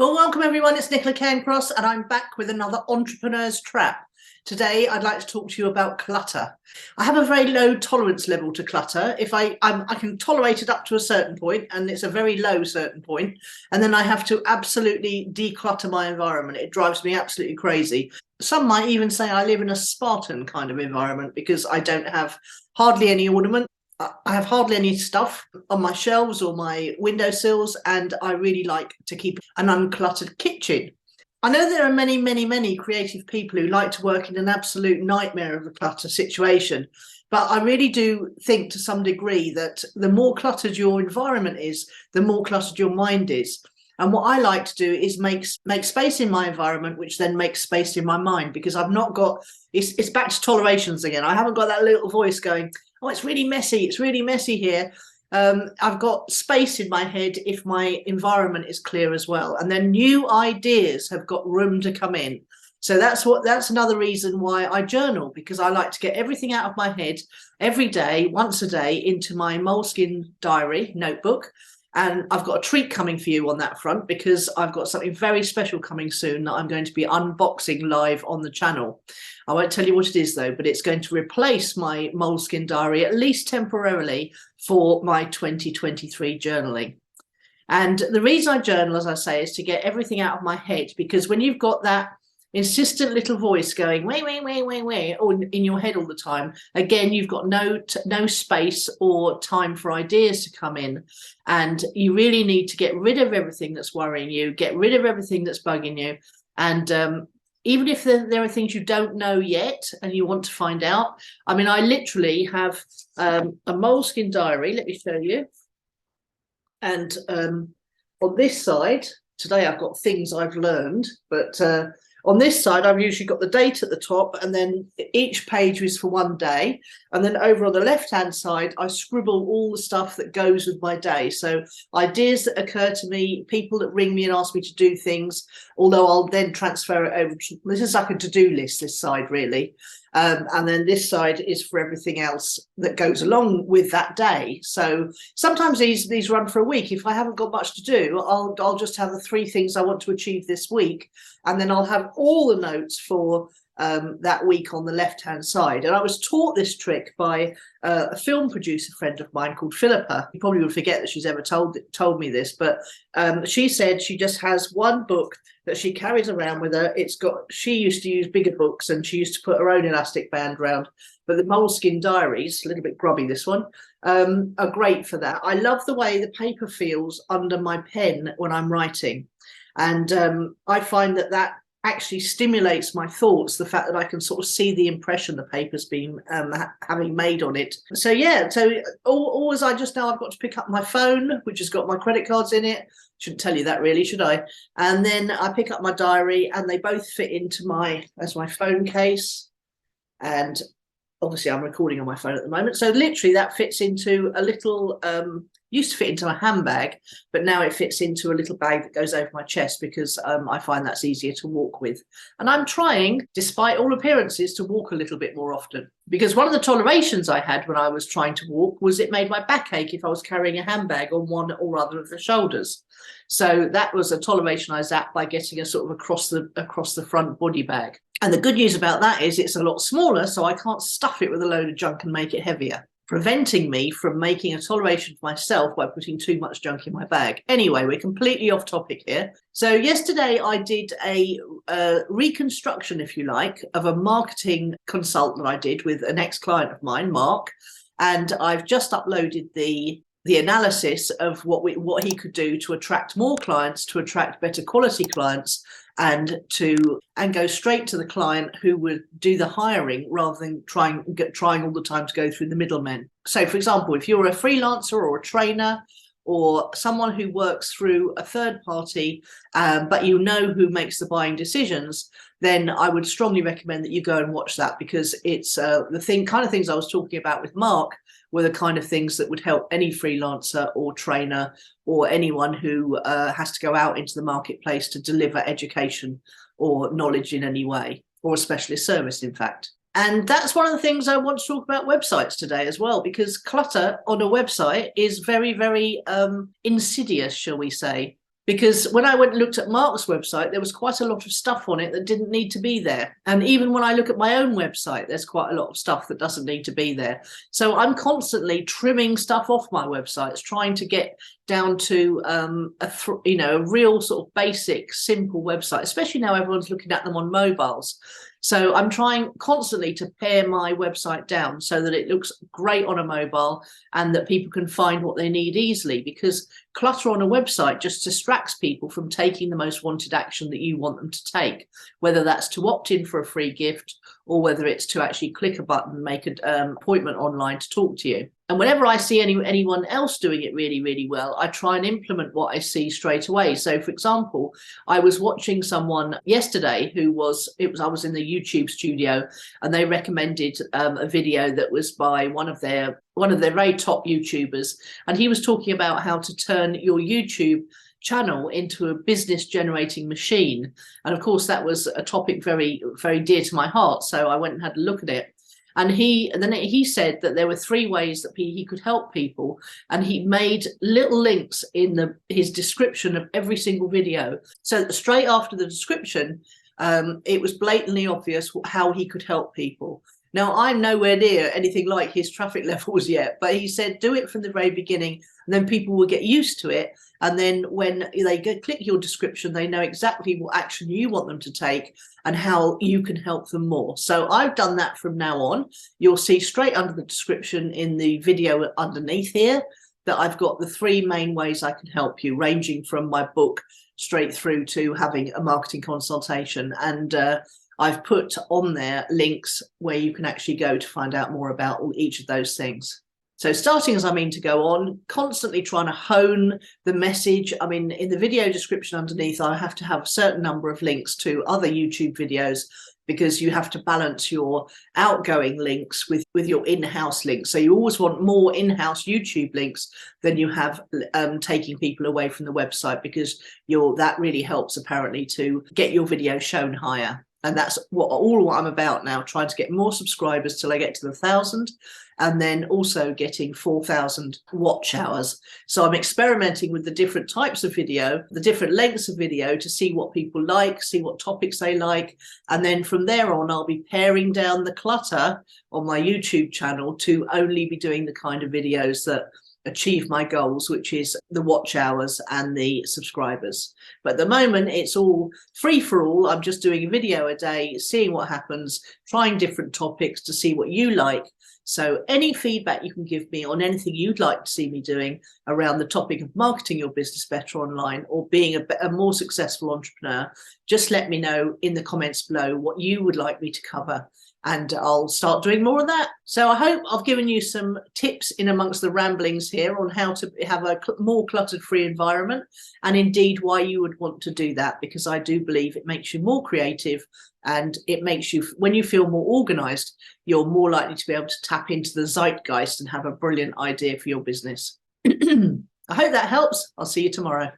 Well, welcome everyone. It's Nicola Cairncross and I'm back with another Entrepreneur's Trap. Today, I'd like to talk to you about clutter. I have a very low tolerance level to clutter. If I can tolerate it up to a certain point, and it's a very low certain point, and then I have to absolutely declutter my environment. It drives me absolutely crazy. Some might even say I live in a Spartan kind of environment because I don't have hardly any ornament. I have hardly any stuff on my shelves or my windowsills, and I really like to keep an uncluttered kitchen. I know there are many, many, many creative people who like to work in an absolute nightmare of a clutter situation, but I really do think to some degree that the more cluttered your environment is, the more cluttered your mind is. And what I like to do is make space in my environment, which then makes space in my mind, because I've not got, it's back to tolerations again. I haven't got that little voice going, oh, it's really messy here. I've got space in my head if my environment is clear as well. And then new ideas have got room to come in. So that's another reason why I journal, because I like to get everything out of my head every day, once a day, into my Moleskine diary notebook. And I've got a treat coming for you on that front, because I've got something very special coming soon that I'm going to be unboxing live on the channel. I won't tell you what it is though, but it's going to replace my Moleskine diary, at least temporarily, for my 2023 journaling. And the reason I journal, as I say, is to get everything out of my head, because when you've got that insistent little voice going way or in your head all the time, again, you've got no space or time for ideas to come in, and you really need to get rid of everything that's worrying you, get rid of everything that's bugging you. And even if there are things you don't know yet and you want to find out, I mean, I literally have a Moleskine diary. Let me show you. And on this side today, I've got things I've learned, but on this side, I've usually got the date at the top, and then each page is for one day. And then over on the left-hand side, I scribble all the stuff that goes with my day. So ideas that occur to me, people that ring me and ask me to do things, although I'll then transfer it over to, this is like a to-do list, this side really. And then this side is for everything else that goes along with that day. So sometimes these run for a week. If I haven't got much to do, I'll just have the 3 things I want to achieve this week, and then I'll have all the notes for that week on the left-hand side. And I was taught this trick by a film producer friend of mine called Philippa. You probably would forget that she's ever told me this, but she said she just has one book that she carries around with her. She used to use bigger books, and she used to put her own elastic band around. But the Moleskine diaries, a little bit grubby this one, are great for that. I love the way the paper feels under my pen when I'm writing. And I find that actually stimulates my thoughts, the fact that I can sort of see the impression the paper's been having made on it. So yeah, so always I just know I've got to pick up my phone, which has got my credit cards in it. Shouldn't tell you that really, should I? And then I pick up my diary, and they both fit into my phone case. And obviously I'm recording on my phone at the moment, so literally that fits into a little used to fit into a handbag, but now it fits into a little bag that goes over my chest, because I find that's easier to walk with. And I'm trying, despite all appearances, to walk a little bit more often, because one of the tolerations I had when I was trying to walk was it made my back ache if I was carrying a handbag on one or other of the shoulders. So that was a toleration I zapped by getting a sort of across the front body bag. And the good news about that is it's a lot smaller, so I can't stuff it with a load of junk and make it heavier, preventing me from making a toleration for myself by putting too much junk in my bag. Anyway, we're completely off topic here. So yesterday I did a reconstruction, if you like, of a marketing consult that I did with an ex-client of mine, Mark, and I've just uploaded the analysis of what he could do to attract more clients, to attract better quality clients, and go straight to the client who would do the hiring rather than trying all the time to go through the middlemen. So for example, if you're a freelancer or a trainer or someone who works through a third party, but you know who makes the buying decisions, then I would strongly recommend that you go and watch that, because it's the kind of things I was talking about with Mark were the kind of things that would help any freelancer or trainer or anyone who has to go out into the marketplace to deliver education or knowledge in any way, or a specialist service, in fact. And that's one of the things I want to talk about websites today as well, because clutter on a website is very, very insidious, shall we say, Because when I went and looked at Mark's website, there was quite a lot of stuff on it that didn't need to be there. And even when I look at my own website, there's quite a lot of stuff that doesn't need to be there. So I'm constantly trimming stuff off my websites, trying to get down to a real sort of basic, simple website, especially now everyone's looking at them on mobiles. So I'm trying constantly to pare my website down so that it looks great on a mobile and that people can find what they need easily, because clutter on a website just distracts people from taking the most wanted action that you want them to take, whether that's to opt in for a free gift or whether it's to actually click a button, make an appointment online to talk to you. And whenever I see anyone else doing it really, really well, I try and implement what I see straight away. So, for example, I was watching someone yesterday I was in the YouTube studio, and they recommended a video that was by one of their very top YouTubers, and he was talking about how to turn your YouTube channel into a business generating machine. And of course, that was a topic very, very dear to my heart. So I went and had a look at it. And then he said that there were 3 ways that he could help people, and he made little links in his description of every single video. So straight after the description, it was blatantly obvious how he could help people. Now, I'm nowhere near anything like his traffic levels yet, but he said do it from the very beginning, and then people will get used to it. And then when they click your description, they know exactly what action you want them to take and how you can help them more. So I've done that from now on. You'll see straight under the description in the video underneath here that I've got the 3 main ways I can help you, ranging from my book straight through to having a marketing consultation. And I've put on there links where you can actually go to find out more about each of those things. So starting as I mean to go on, constantly trying to hone the message. I mean, in the video description underneath, I have to have a certain number of links to other YouTube videos, because you have to balance your outgoing links with your in-house links. So you always want more in-house YouTube links than you have taking people away from the website, because that really helps apparently to get your video shown higher. And that's what I'm about now, trying to get more subscribers till I get to the 1,000, and then also getting 4,000 watch hours. So I'm experimenting with the different types of video, the different lengths of video, to see what people like, see what topics they like. And then from there on, I'll be paring down the clutter on my YouTube channel to only be doing the kind of videos that achieve my goals, which is the watch hours and the subscribers. But at the moment, it's all free for all. I'm just doing a video a day, seeing what happens, trying different topics to see what you like. So any feedback you can give me on anything you'd like to see me doing around the topic of marketing your business better online, or being a more successful entrepreneur, just let me know in the comments below what you would like me to cover, and I'll start doing more of that. So I hope I've given you some tips in amongst the ramblings here on how to have a more clutter-free environment, and indeed why you would want to do that, because I do believe it makes you more creative, and it makes you, when you feel more organized, you're more likely to be able to tap into the zeitgeist and have a brilliant idea for your business. I hope that helps. I'll see you tomorrow.